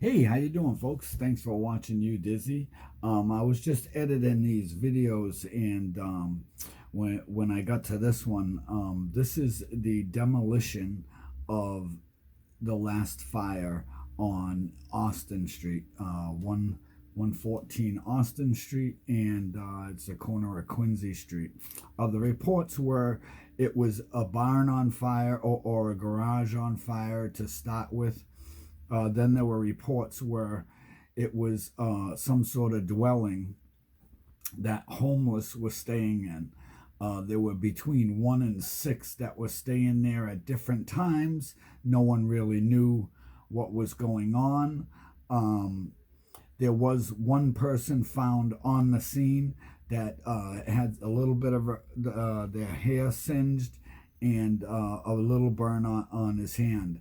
Hey, how you doing, folks? Thanks for watching Udizzy. I was just editing these videos, and when I got to this one, this is the demolition of the last fire on Austin Street, 114 Austin Street, and it's the corner of Quincy Street. The reports were it was a barn on fire or a garage on fire to start with. Then there were reports where it was some sort of dwelling that homeless was staying in. There were between 1 and 6 that were staying there at different times. No one really knew what was going on. There was one person found on the scene that had a little bit of their hair singed and a little burn on his hand.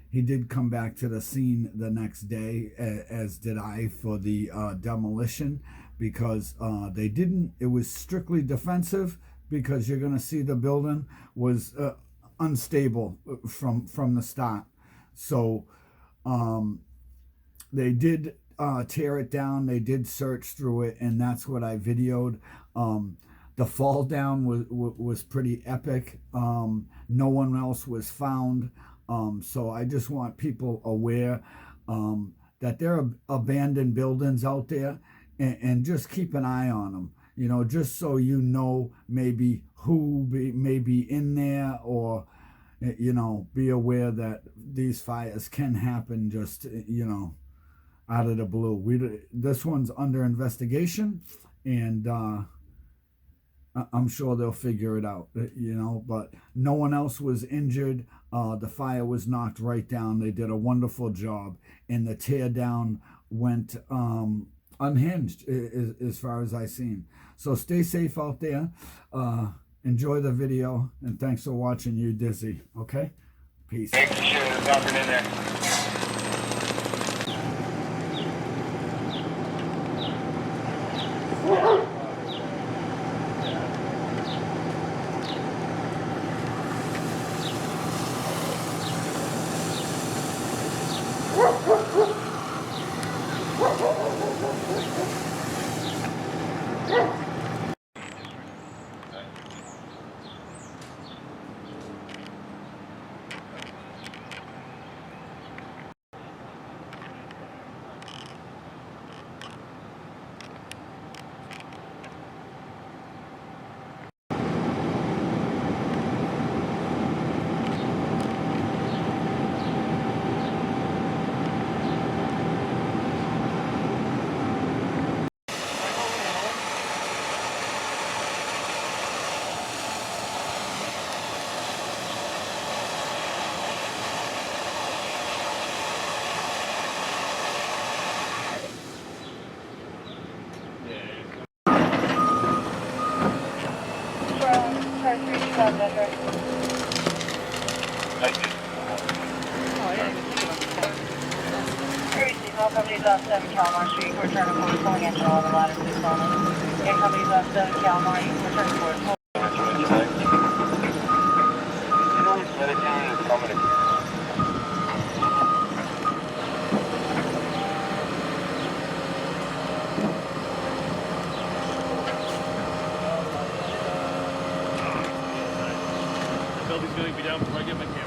He did come back to the scene the next day, as did I, for the demolition, because they didn't, it was strictly defensive, because you're going to see the building was unstable from the start. So they did tear it down, they did search through it, and that's what I videoed. The fall down was pretty epic. No one else was found. So I just want people aware that there are abandoned buildings out there, and just keep an eye on them, you know, just so you know maybe who may be in there, or, you know, be aware that these fires can happen just, you know, out of the blue. This one's under investigation, and I'm sure they'll figure it out, you know, but no one else was injured. The fire was knocked right down. They did a wonderful job, and the tear down went unhinged as far as I seen. So stay safe out there. Enjoy the video, and thanks for watching Udizzy. Okay? Peace. Make sure there's nothing in there. Companies off 7 Calmar Street, we're turning for pulling engine on the ladder, please call us. And companies off 7 Calmar, we're turning for pulling. You know what's meditating is coming again. The building's going to be down before I get my camera.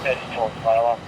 Heading towards Milo.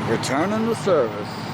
Returning to service.